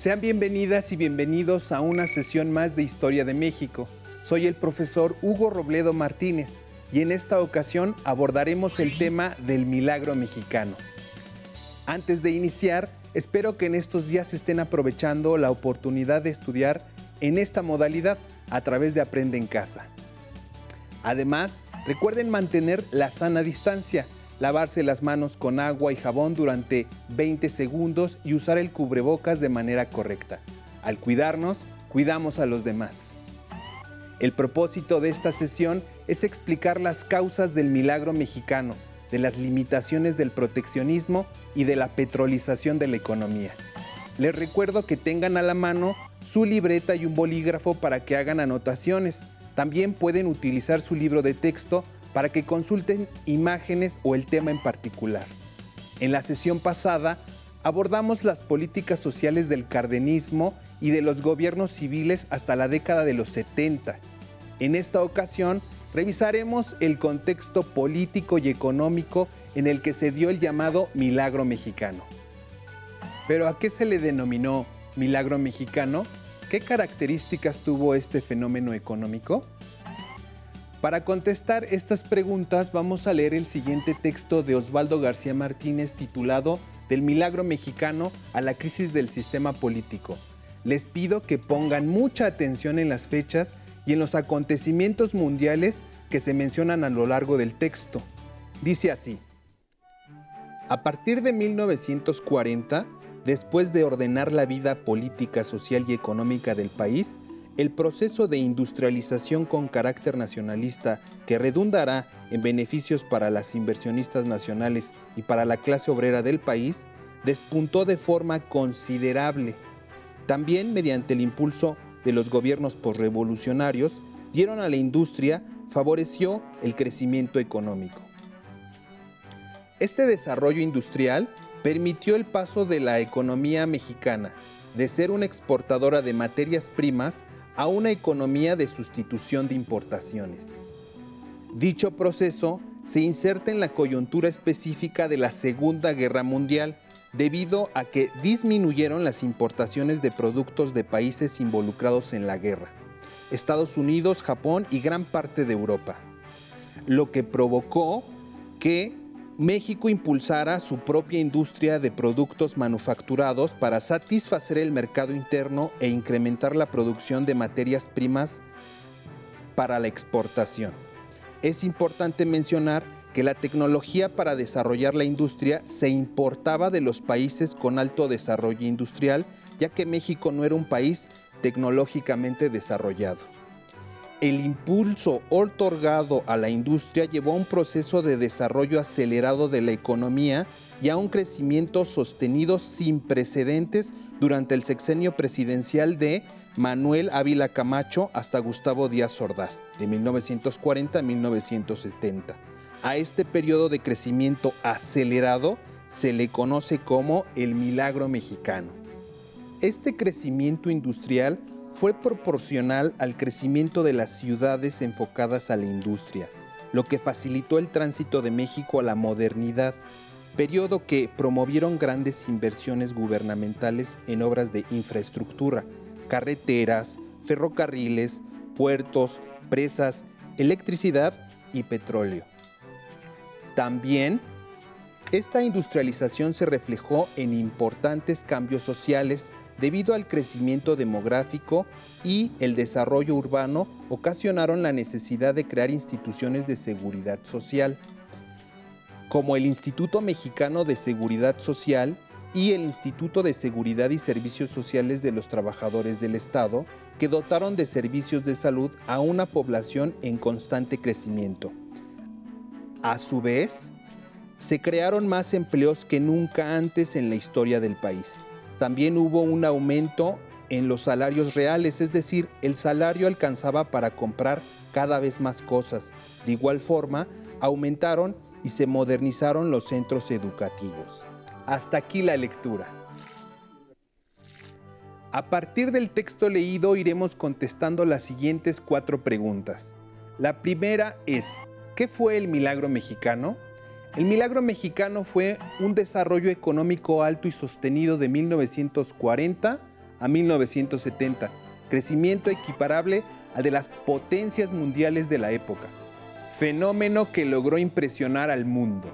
Sean bienvenidas y bienvenidos a una sesión más de Historia de México. Soy el profesor Hugo Robledo Martínez y en esta ocasión abordaremos el tema del milagro mexicano. Antes de iniciar, espero que en estos días estén aprovechando la oportunidad de estudiar en esta modalidad a través de Aprende en Casa. Además, recuerden mantener la sana distancia, lavarse las manos con agua y jabón durante 20 segundos y usar el cubrebocas de manera correcta. Al cuidarnos, cuidamos a los demás. El propósito de esta sesión es explicar las causas del milagro mexicano, de las limitaciones del proteccionismo y de la petrolización de la economía. Les recuerdo que tengan a la mano su libreta y un bolígrafo para que hagan anotaciones. También pueden utilizar su libro de texto para que consulten imágenes o el tema en particular. En la sesión pasada abordamos las políticas sociales del cardenismo y de los gobiernos civiles hasta la década de los 70. En esta ocasión revisaremos el contexto político y económico en el que se dio el llamado milagro mexicano. ¿Pero a qué se le denominó milagro mexicano? ¿Qué características tuvo este fenómeno económico? Para contestar estas preguntas vamos a leer el siguiente texto de Osvaldo García Martínez titulado Del milagro mexicano a la crisis del sistema político. Les pido que pongan mucha atención en las fechas y en los acontecimientos mundiales que se mencionan a lo largo del texto. Dice así: a partir de 1940, después de ordenar la vida política, social y económica del país, el proceso de industrialización con carácter nacionalista que redundará en beneficios para las inversionistas nacionales y para la clase obrera del país, despuntó de forma considerable. También mediante el impulso de los gobiernos posrevolucionarios, dieron a la industria, favoreció el crecimiento económico. Este desarrollo industrial permitió el paso de la economía mexicana de ser una exportadora de materias primas a una economía de sustitución de importaciones. Dicho proceso se inserta en la coyuntura específica de la Segunda Guerra Mundial, debido a que disminuyeron las importaciones de productos de países involucrados en la guerra, Estados Unidos, Japón y gran parte de Europa, lo que provocó que México impulsara su propia industria de productos manufacturados para satisfacer el mercado interno e incrementar la producción de materias primas para la exportación. Es importante mencionar que la tecnología para desarrollar la industria se importaba de los países con alto desarrollo industrial, ya que México no era un país tecnológicamente desarrollado. El impulso otorgado a la industria llevó a un proceso de desarrollo acelerado de la economía y a un crecimiento sostenido sin precedentes durante el sexenio presidencial de Manuel Ávila Camacho hasta Gustavo Díaz Ordaz, de 1940 a 1970. A este periodo de crecimiento acelerado se le conoce como el milagro mexicano. Este crecimiento industrial fue proporcional al crecimiento de las ciudades enfocadas a la industria, lo que facilitó el tránsito de México a la modernidad, periodo que promovieron grandes inversiones gubernamentales en obras de infraestructura, carreteras, ferrocarriles, puertos, presas, electricidad y petróleo. También, esta industrialización se reflejó en importantes cambios sociales debido al crecimiento demográfico y el desarrollo urbano ocasionaron la necesidad de crear instituciones de seguridad social, como el Instituto Mexicano de Seguridad Social y el Instituto de Seguridad y Servicios Sociales de los Trabajadores del Estado, que dotaron de servicios de salud a una población en constante crecimiento. A su vez, se crearon más empleos que nunca antes en la historia del país. También hubo un aumento en los salarios reales, es decir, el salario alcanzaba para comprar cada vez más cosas. De igual forma, aumentaron y se modernizaron los centros educativos. Hasta aquí la lectura. A partir del texto leído iremos contestando las siguientes 4 preguntas. La primera es, ¿qué fue el milagro mexicano? El milagro mexicano fue un desarrollo económico alto y sostenido de 1940 a 1970, crecimiento equiparable al de las potencias mundiales de la época, fenómeno que logró impresionar al mundo.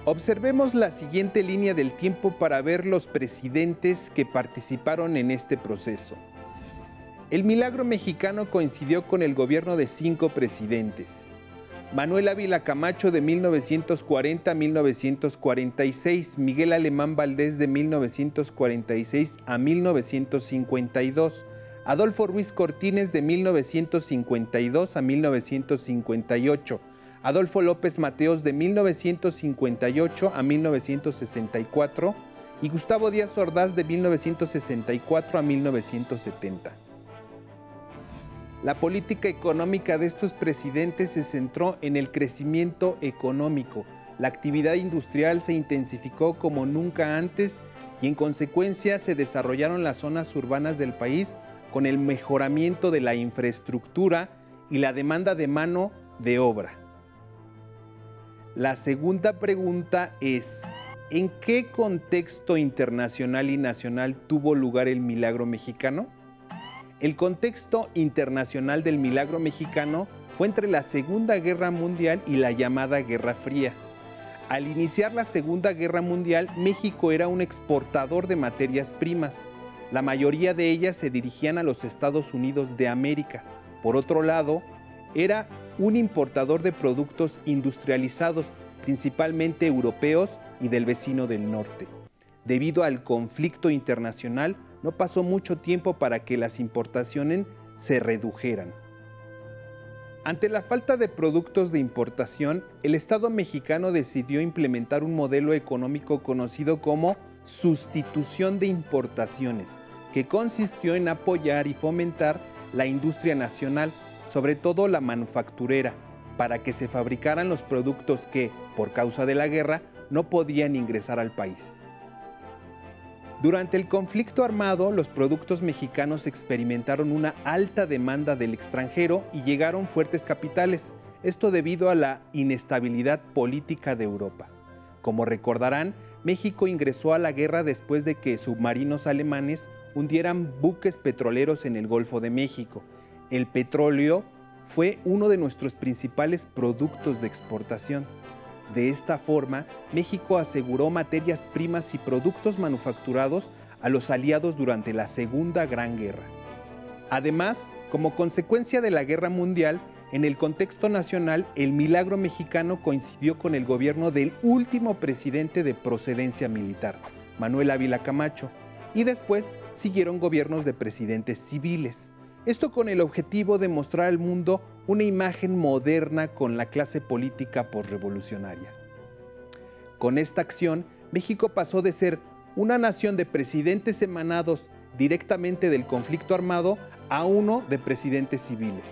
Observemos la siguiente línea del tiempo para ver los presidentes que participaron en este proceso. El milagro mexicano coincidió con el gobierno de 5 presidentes. Manuel Ávila Camacho de 1940 a 1946, Miguel Alemán Valdés de 1946 a 1952, Adolfo Ruiz Cortines de 1952 a 1958, Adolfo López Mateos de 1958 a 1964 y Gustavo Díaz Ordaz de 1964 a 1970. La política económica de estos presidentes se centró en el crecimiento económico. La actividad industrial se intensificó como nunca antes y en consecuencia se desarrollaron las zonas urbanas del país con el mejoramiento de la infraestructura y la demanda de mano de obra. La segunda pregunta es, ¿en qué contexto internacional y nacional tuvo lugar el milagro mexicano? El contexto internacional del milagro mexicano fue entre la Segunda Guerra Mundial y la llamada Guerra Fría. Al iniciar la Segunda Guerra Mundial, México era un exportador de materias primas. La mayoría de ellas se dirigían a los Estados Unidos de América. Por otro lado, era un importador de productos industrializados, principalmente europeos y del vecino del norte. Debido al conflicto internacional, no pasó mucho tiempo para que las importaciones se redujeran. Ante la falta de productos de importación, el Estado mexicano decidió implementar un modelo económico conocido como sustitución de importaciones, que consistió en apoyar y fomentar la industria nacional, sobre todo la manufacturera, para que se fabricaran los productos que, por causa de la guerra, no podían ingresar al país. Durante el conflicto armado, los productos mexicanos experimentaron una alta demanda del extranjero y llegaron fuertes capitales, esto debido a la inestabilidad política de Europa. Como recordarán, México ingresó a la guerra después de que submarinos alemanes hundieran buques petroleros en el Golfo de México. El petróleo fue uno de nuestros principales productos de exportación. De esta forma, México aseguró materias primas y productos manufacturados a los aliados durante la Segunda Gran Guerra. Además, como consecuencia de la Guerra Mundial, en el contexto nacional, el milagro mexicano coincidió con el gobierno del último presidente de procedencia militar, Manuel Ávila Camacho, y después siguieron gobiernos de presidentes civiles. Esto con el objetivo de mostrar al mundo una imagen moderna con la clase política posrevolucionaria. Con esta acción, México pasó de ser una nación de presidentes emanados directamente del conflicto armado a uno de presidentes civiles.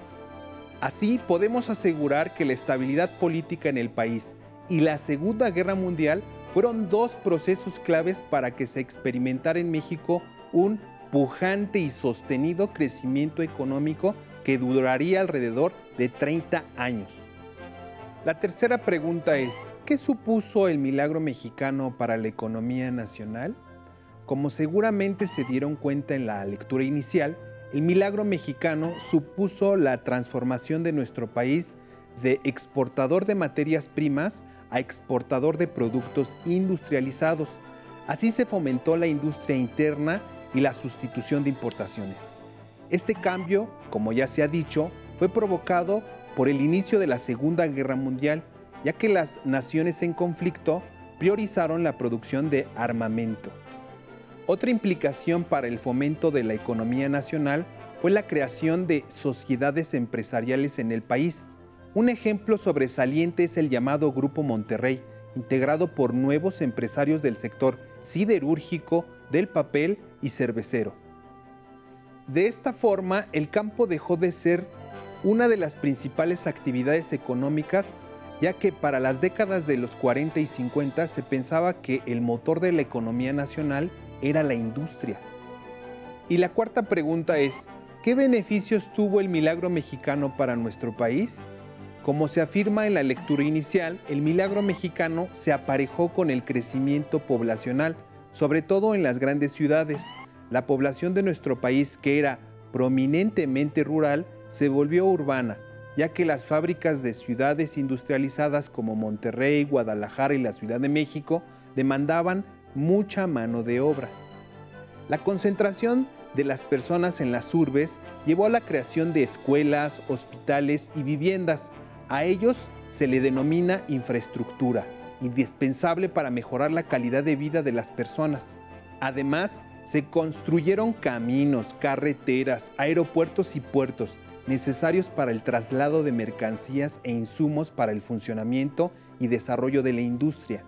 Así podemos asegurar que la estabilidad política en el país y la Segunda Guerra Mundial fueron 2 procesos claves para que se experimentara en México un pujante y sostenido crecimiento económico que duraría alrededor de 30 años. La tercera pregunta es, ¿qué supuso el milagro mexicano para la economía nacional? Como seguramente se dieron cuenta en la lectura inicial, el milagro mexicano supuso la transformación de nuestro país de exportador de materias primas a exportador de productos industrializados. Así se fomentó la industria interna y la sustitución de importaciones. Este cambio, como ya se ha dicho, fue provocado por el inicio de la Segunda Guerra Mundial, ya que las naciones en conflicto priorizaron la producción de armamento. Otra implicación para el fomento de la economía nacional fue la creación de sociedades empresariales en el país. Un ejemplo sobresaliente es el llamado Grupo Monterrey, integrado por nuevos empresarios del sector siderúrgico, del papel y cervecero. De esta forma, el campo dejó de ser una de las principales actividades económicas, ya que para las décadas de los 40 y 50 se pensaba que el motor de la economía nacional era la industria. Y la cuarta pregunta es, ¿qué beneficios tuvo el milagro mexicano para nuestro país? Como se afirma en la lectura inicial, el milagro mexicano se aparejó con el crecimiento poblacional, sobre todo en las grandes ciudades. la población de nuestro país, que era prominentemente rural, se volvió urbana, ya que las fábricas de ciudades industrializadas como Monterrey, Guadalajara y la Ciudad de México demandaban mucha mano de obra. La concentración de las personas en las urbes llevó a la creación de escuelas, hospitales y viviendas. A ellos se le denomina infraestructura, indispensable para mejorar la calidad de vida de las personas. Además, se construyeron caminos, carreteras, aeropuertos y puertos necesarios para el traslado de mercancías e insumos para el funcionamiento y desarrollo de la industria.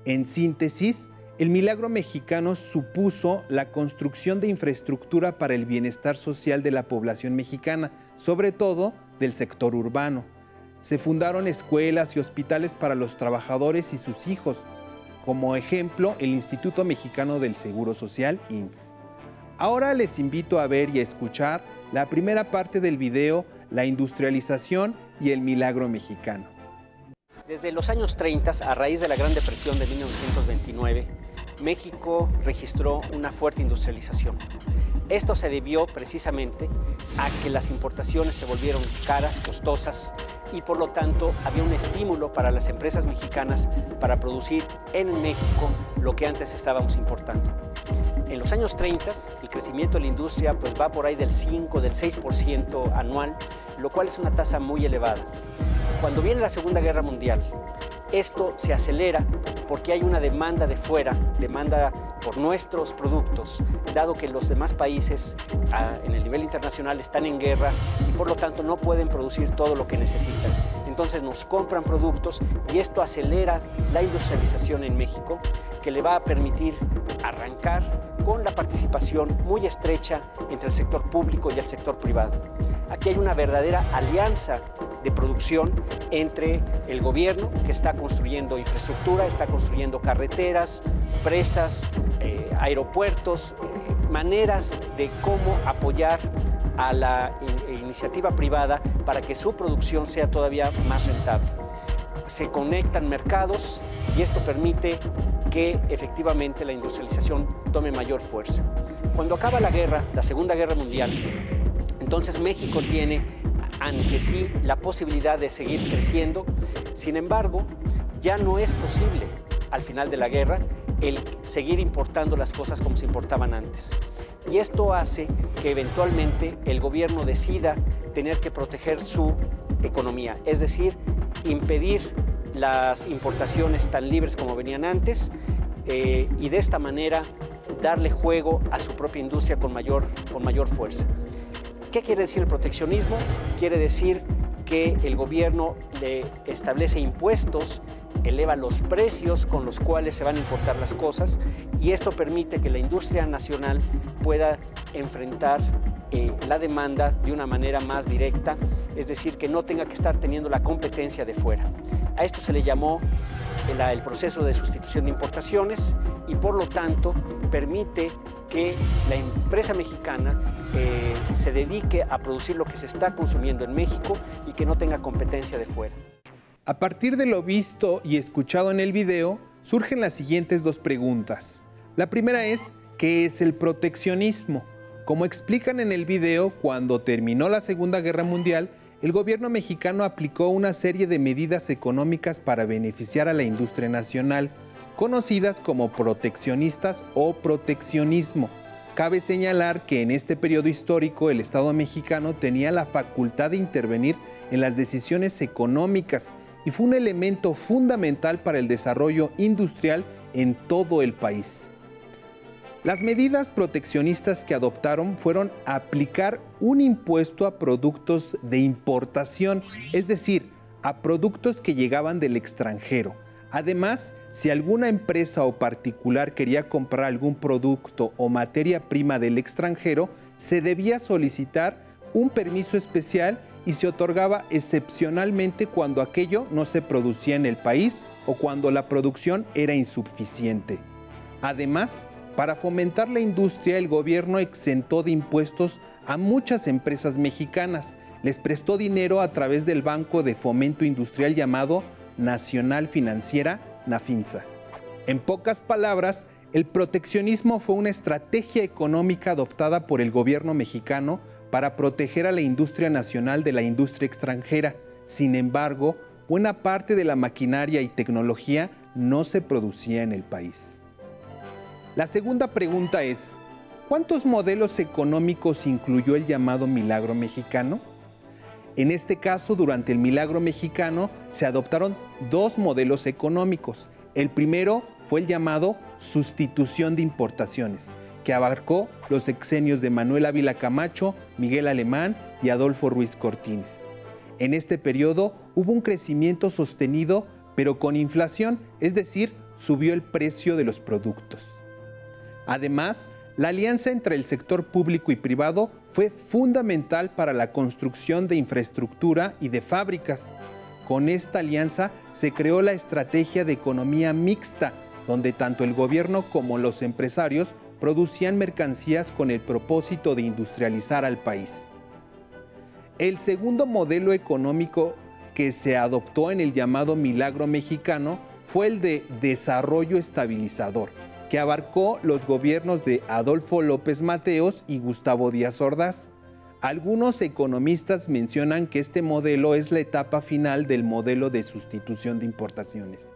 En síntesis, el milagro mexicano supuso la construcción de infraestructura para el bienestar social de la población mexicana, sobre todo del sector urbano. Se fundaron escuelas y hospitales para los trabajadores y sus hijos, como ejemplo el Instituto Mexicano del Seguro Social, IMSS. Ahora les invito a ver y a escuchar la primera parte del video, La industrialización y el milagro mexicano. Desde los años 30, a raíz de la Gran Depresión de 1929, México registró una fuerte industrialización. Esto se debió precisamente a que las importaciones se volvieron caras, costosas, y por lo tanto había un estímulo para las empresas mexicanas para producir en México lo que antes estábamos importando. En los años 30, el crecimiento de la industria va por ahí del 5, del 6% anual, lo cual es una tasa muy elevada. Cuando viene la Segunda Guerra Mundial, esto se acelera porque hay una demanda de fuera, demanda por nuestros productos, dado que los demás países en el nivel internacional están en guerra y por lo tanto no pueden producir todo lo que necesitan. Entonces nos compran productos y esto acelera la industrialización en México, que le va a permitir arrancar con la participación muy estrecha entre el sector público y el sector privado. Aquí hay una verdadera alianza de producción entre el gobierno, que está construyendo infraestructura, está construyendo carreteras, presas, aeropuertos, maneras de cómo apoyar a la iniciativa privada para que su producción sea todavía más rentable. Se conectan mercados y esto permite que efectivamente la industrialización tome mayor fuerza. Cuando acaba la guerra, la Segunda Guerra Mundial, entonces México tiene ante sí la posibilidad de seguir creciendo. Sin embargo, ya no es posible al final de la guerra el seguir importando las cosas como se importaban antes. Y esto hace que eventualmente el gobierno decida tener que proteger su economía, es decir, impedir las importaciones tan libres como venían antes y de esta manera darle juego a su propia industria con mayor fuerza. ¿Qué quiere decir el proteccionismo? Quiere decir que el gobierno le establece impuestos, eleva los precios con los cuales se van a importar las cosas y esto permite que la industria nacional pueda enfrentar la demanda de una manera más directa, es decir, que no tenga que estar teniendo la competencia de fuera. A esto se le llamó el proceso de sustitución de importaciones y por lo tanto permite que la empresa mexicana se dedique a producir lo que se está consumiendo en México y que no tenga competencia de fuera. A partir de lo visto y escuchado en el video, surgen las siguientes dos preguntas. La primera es, ¿qué es el proteccionismo? Como explican en el video, cuando terminó la Segunda Guerra Mundial, el gobierno mexicano aplicó una serie de medidas económicas para beneficiar a la industria nacional, conocidas como proteccionistas o proteccionismo. Cabe señalar que en este periodo histórico el Estado mexicano tenía la facultad de intervenir en las decisiones económicas y fue un elemento fundamental para el desarrollo industrial en todo el país. Las medidas proteccionistas que adoptaron fueron aplicar un impuesto a productos de importación, es decir, a productos que llegaban del extranjero. Además, si alguna empresa o particular quería comprar algún producto o materia prima del extranjero, se debía solicitar un permiso especial y se otorgaba excepcionalmente cuando aquello no se producía en el país o cuando la producción era insuficiente. Además, para fomentar la industria, el gobierno exentó de impuestos a muchas empresas mexicanas. Les prestó dinero a través del Banco de Fomento Industrial llamado Nacional Financiera, NAFINSA. En pocas palabras, El proteccionismo fue una estrategia económica adoptada por el gobierno mexicano para proteger a la industria nacional de la industria extranjera. Sin embargo, buena parte de la maquinaria y tecnología no se producía en el país. La segunda pregunta es, ¿cuántos modelos económicos incluyó el llamado Milagro Mexicano? En este caso, durante el Milagro Mexicano se adoptaron dos modelos económicos. El primero fue el llamado sustitución de importaciones, que abarcó los sexenios de Manuel Ávila Camacho, Miguel Alemán y Adolfo Ruiz Cortines. En este periodo hubo un crecimiento sostenido, pero con inflación, es decir, subió el precio de los productos. Además, la alianza entre el sector público y privado fue fundamental para la construcción de infraestructura y de fábricas. Con esta alianza se creó la estrategia de economía mixta, donde tanto el gobierno como los empresarios producían mercancías con el propósito de industrializar al país. El segundo modelo económico que se adoptó en el llamado Milagro Mexicano fue el de desarrollo estabilizador, que abarcó los gobiernos de Adolfo López Mateos y Gustavo Díaz Ordaz. Algunos economistas mencionan que este modelo es la etapa final del modelo de sustitución de importaciones.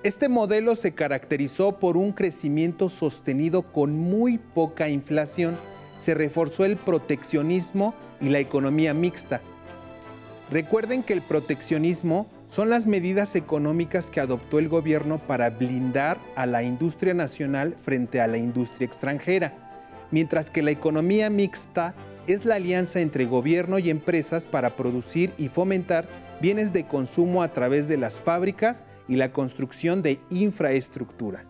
Este modelo se caracterizó por un crecimiento sostenido con muy poca inflación. Se reforzó el proteccionismo y la economía mixta. Recuerden que el proteccionismo son las medidas económicas que adoptó el gobierno para blindar a la industria nacional frente a la industria extranjera, mientras que la economía mixta es la alianza entre gobierno y empresas para producir y fomentar bienes de consumo a través de las fábricas y la construcción de infraestructura.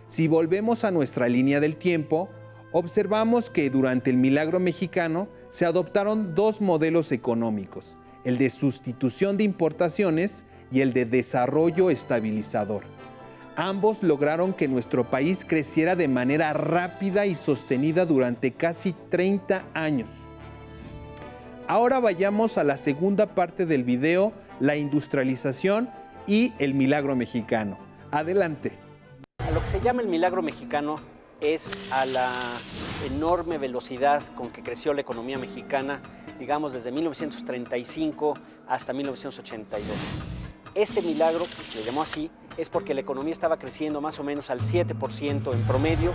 Si volvemos a nuestra línea del tiempo, observamos que durante el Milagro Mexicano se adoptaron dos modelos económicos, el de sustitución de importaciones y el de desarrollo estabilizador. Ambos lograron que nuestro país creciera de manera rápida y sostenida durante casi 30 años. Ahora vayamos a la segunda parte del video, la industrialización y el Milagro Mexicano. Adelante. A lo que se llama el Milagro Mexicano es a la enorme velocidad con que creció la economía mexicana, digamos desde 1935 hasta 1982. Este milagro, que se le llamó así, es porque la economía estaba creciendo más o menos al 7% en promedio.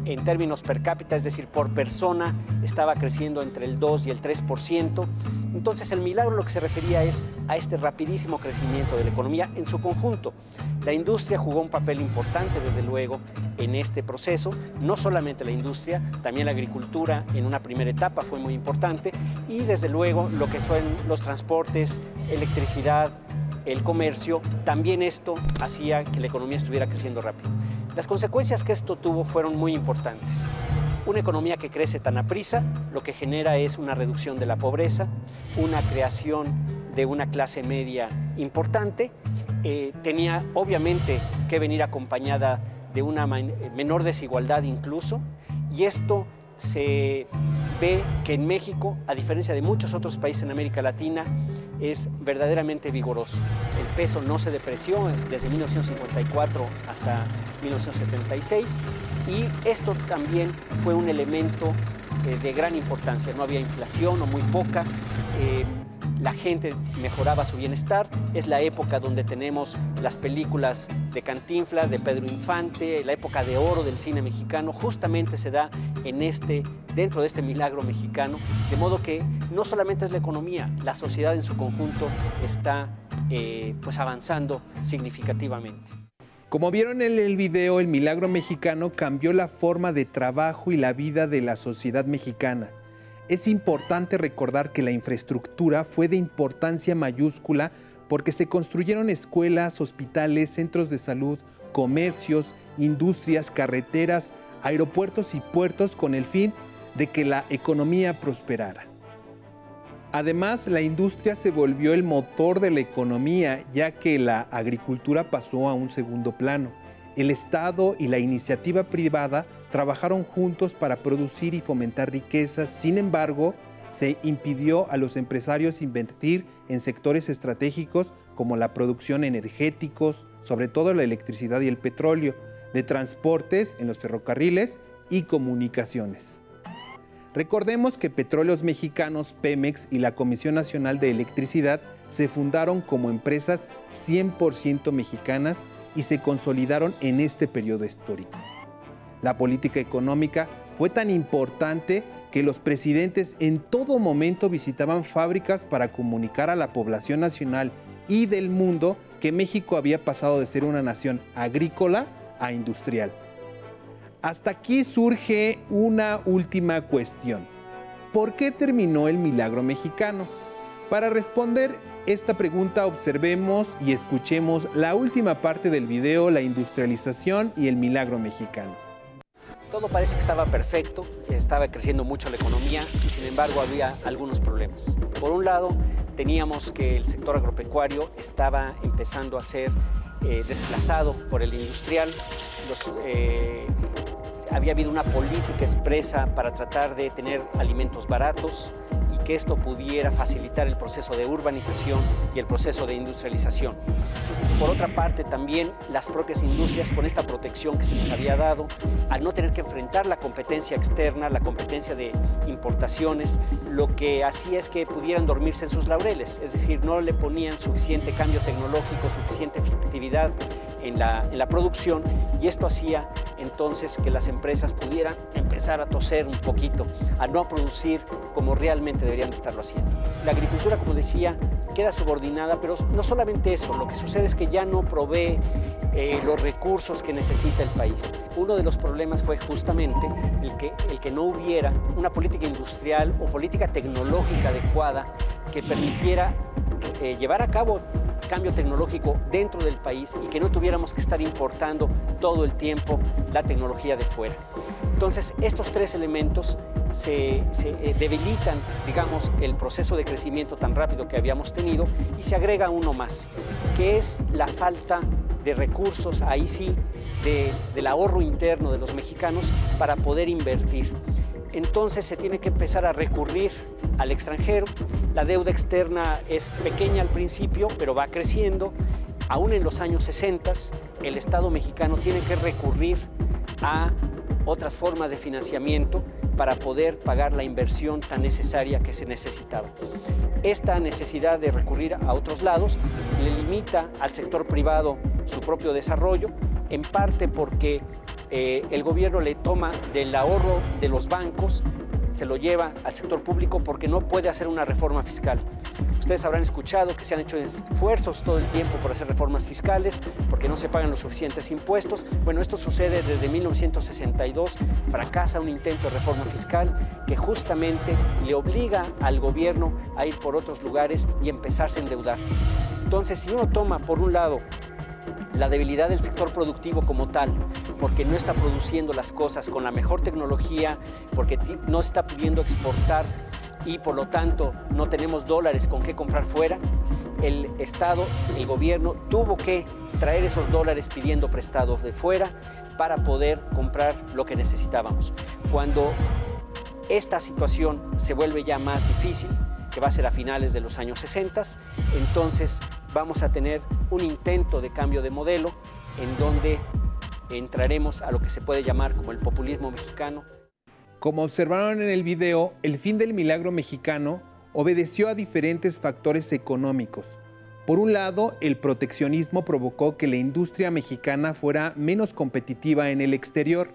En términos per cápita, es decir, por persona, estaba creciendo entre el 2 y el 3%. Entonces, el milagro lo que se refería es a este rapidísimo crecimiento de la economía en su conjunto. La industria jugó un papel importante, desde luego, en este proceso. No solamente la industria, también la agricultura en una primera etapa fue muy importante. Y, desde luego, lo que son los transportes, electricidad, el comercio, también esto hacía que la economía estuviera creciendo rápido. Las consecuencias que esto tuvo fueron muy importantes. Una economía que crece tan aprisa, lo que genera es una reducción de la pobreza, una creación de una clase media importante. Tenía obviamente que venir acompañada de una menor desigualdad incluso, y esto se ve que en México, a diferencia de muchos otros países en América Latina, es verdaderamente vigoroso. El peso no se depreció desde 1954 hasta 1976 y esto también fue un elemento de gran importancia. No había inflación o muy poca, la gente mejoraba su bienestar. Es la época donde tenemos las películas de Cantinflas, de Pedro Infante, la época de oro del cine mexicano, justamente se da dentro de este milagro mexicano, de modo que no solamente es la economía, la sociedad en su conjunto está pues avanzando significativamente. Como vieron en el video, el Milagro Mexicano cambió la forma de trabajo y la vida de la sociedad mexicana. Es importante recordar que la infraestructura fue de importancia mayúscula porque se construyeron escuelas, hospitales, centros de salud, comercios, industrias, carreteras, aeropuertos y puertos con el fin de que la economía prosperara. Además, la industria se volvió el motor de la economía, ya que la agricultura pasó a un segundo plano. El Estado y la iniciativa privada trabajaron juntos para producir y fomentar riquezas. Sin embargo, se impidió a los empresarios invertir en sectores estratégicos como la producción energéticos, sobre todo la electricidad y el petróleo. de transportes en los ferrocarriles y comunicaciones. Recordemos que Petróleos Mexicanos, Pemex y la Comisión Nacional de Electricidad se fundaron como empresas 100% mexicanas y se consolidaron en este periodo histórico. La política económica fue tan importante que los presidentes en todo momento visitaban fábricas para comunicar a la población nacional y del mundo que México había pasado de ser una nación agrícola a industrial. Hasta aquí surge una última cuestión. ¿Por qué terminó el milagro mexicano? Para responder esta pregunta, observemos y escuchemos la última parte del video, la industrialización y el milagro mexicano. Todo parece que estaba perfecto, estaba creciendo mucho la economía y sin embargo había algunos problemas. Por un lado, teníamos que el sector agropecuario estaba empezando a ser desplazado por el industrial. Había habido una política expresa para tratar de tener alimentos baratos y que esto pudiera facilitar el proceso de urbanización y el proceso de industrialización. Por otra parte, también las propias industrias, con esta protección que se les había dado, al no tener que enfrentar la competencia externa, la competencia de importaciones, lo que hacía es que pudieran dormirse en sus laureles, es decir, no le ponían suficiente cambio tecnológico, suficiente efectividad en la producción, y esto hacía entonces que las empresas pudieran empezar a toser un poquito, a no producir como realmente deberían de estarlo haciendo. La agricultura, como decía, queda subordinada, pero no solamente eso, lo que sucede es que ya no provee los recursos que necesita el país. Uno de los problemas fue justamente el que no hubiera una política industrial o política tecnológica adecuada que permitiera llevar a cabo cambio tecnológico dentro del país y que no tuviéramos que estar importando todo el tiempo la tecnología de fuera. Entonces, estos tres elementos se debilitan, digamos, el proceso de crecimiento tan rápido que habíamos tenido, y se agrega uno más, que es la falta de recursos, ahí sí, del ahorro interno de los mexicanos para poder invertir. Entonces se tiene que empezar a recurrir al extranjero. La deuda externa es pequeña al principio, pero va creciendo. Aún en los años 60, el Estado mexicano tiene que recurrir a otras formas de financiamiento para poder pagar la inversión tan necesaria que se necesitaba. Esta necesidad de recurrir a otros lados le limita al sector privado su propio desarrollo, en parte porque el gobierno le toma del ahorro de los bancos, se lo lleva al sector público porque no puede hacer una reforma fiscal. Ustedes habrán escuchado que se han hecho esfuerzos todo el tiempo por hacer reformas fiscales porque no se pagan los suficientes impuestos. Bueno, esto sucede desde 1962, fracasa un intento de reforma fiscal que justamente le obliga al gobierno a ir por otros lugares y empezarse a endeudar. Entonces, si uno toma por un lado la debilidad del sector productivo como tal, porque no está produciendo las cosas con la mejor tecnología, porque no está pudiendo exportar y por lo tanto no tenemos dólares con qué comprar fuera, el Estado, el gobierno tuvo que traer esos dólares pidiendo prestados de fuera para poder comprar lo que necesitábamos. Cuando esta situación se vuelve ya más difícil, que va a ser a finales de los años 60, entonces vamos a tener un intento de cambio de modelo en donde entraremos a lo que se puede llamar como el populismo mexicano. Como observaron en el video, el fin del milagro mexicano obedeció a diferentes factores económicos. Por un lado, el proteccionismo provocó que la industria mexicana fuera menos competitiva en el exterior.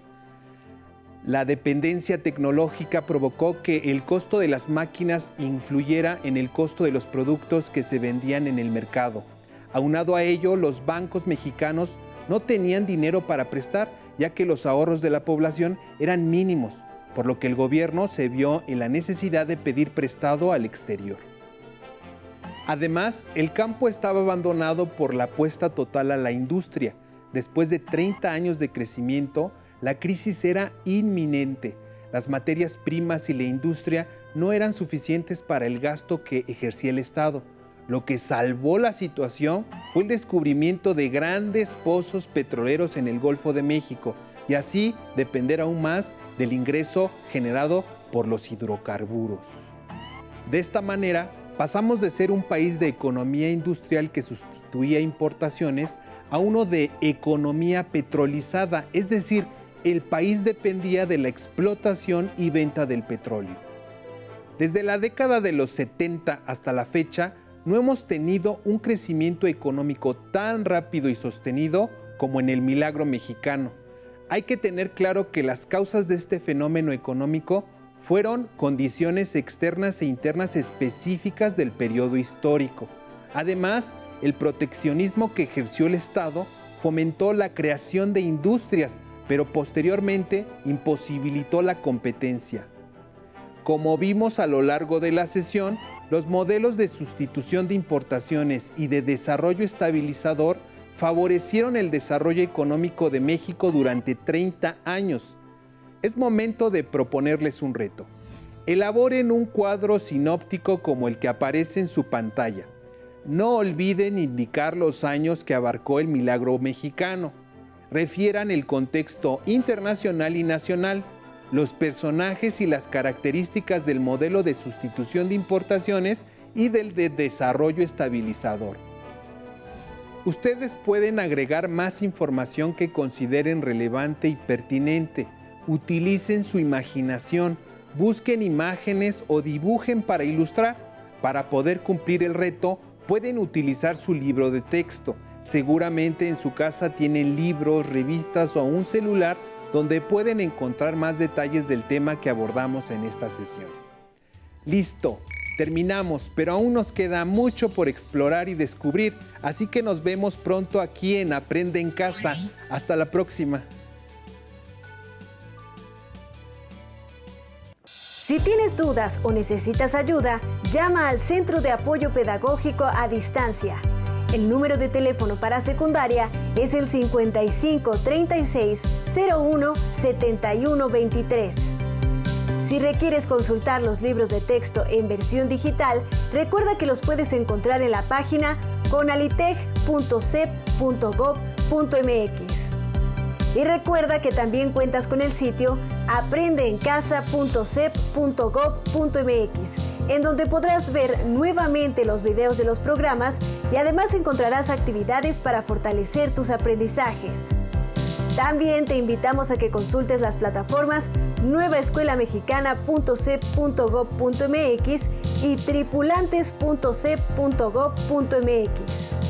La dependencia tecnológica provocó que el costo de las máquinas influyera en el costo de los productos que se vendían en el mercado. Aunado a ello, los bancos mexicanos no tenían dinero para prestar, ya que los ahorros de la población eran mínimos, por lo que el gobierno se vio en la necesidad de pedir prestado al exterior. Además, el campo estaba abandonado por la apuesta total a la industria. Después de 30 años de crecimiento, la crisis era inminente. Las materias primas y la industria no eran suficientes para el gasto que ejercía el Estado. Lo que salvó la situación fue el descubrimiento de grandes pozos petroleros en el Golfo de México y así depender aún más del ingreso generado por los hidrocarburos. De esta manera, Pasamos de ser un país de economía industrial que sustituía importaciones a uno de economía petrolizada, es decir, el país dependía de la explotación y venta del petróleo. Desde la década de los 70 hasta la fecha, no hemos tenido un crecimiento económico tan rápido y sostenido como en el milagro mexicano. Hay que tener claro que las causas de este fenómeno económico fueron condiciones externas e internas específicas del periodo histórico. Además, el proteccionismo que ejerció el Estado fomentó la creación de industrias, pero posteriormente imposibilitó la competencia. Como vimos a lo largo de la sesión, los modelos de sustitución de importaciones y de desarrollo estabilizador favorecieron el desarrollo económico de México durante 30 años. Es momento de proponerles un reto. Elaboren un cuadro sinóptico como el que aparece en su pantalla. No olviden indicar los años que abarcó el milagro mexicano. Refieran el contexto internacional y nacional, los personajes y las características del modelo de sustitución de importaciones y del de desarrollo estabilizador. Ustedes pueden agregar más información que consideren relevante y pertinente. Utilicen su imaginación, busquen imágenes o dibujen para ilustrar. Para poder cumplir el reto, pueden utilizar su libro de texto. Seguramente en su casa tienen libros, revistas o un celular donde pueden encontrar más detalles del tema que abordamos en esta sesión. Listo, terminamos, pero aún nos queda mucho por explorar y descubrir, así que nos vemos pronto aquí en Aprende en Casa. Hasta la próxima. Si tienes dudas o necesitas ayuda, llama al Centro de Apoyo Pedagógico a Distancia. El número de teléfono para secundaria es el 55 36 01 71 23. Si requieres consultar los libros de texto en versión digital, recuerda que los puedes encontrar en la página conalitech.cep.gov.mx. Y recuerda que también cuentas con el sitio aprendeencasa.cep.gov.mx, en donde podrás ver nuevamente los videos de los programas y además encontrarás actividades para fortalecer tus aprendizajes. También te invitamos a que consultes las plataformas nuevaescuelamexicana.cep.gov.mx y tripulantes.cep.gov.mx.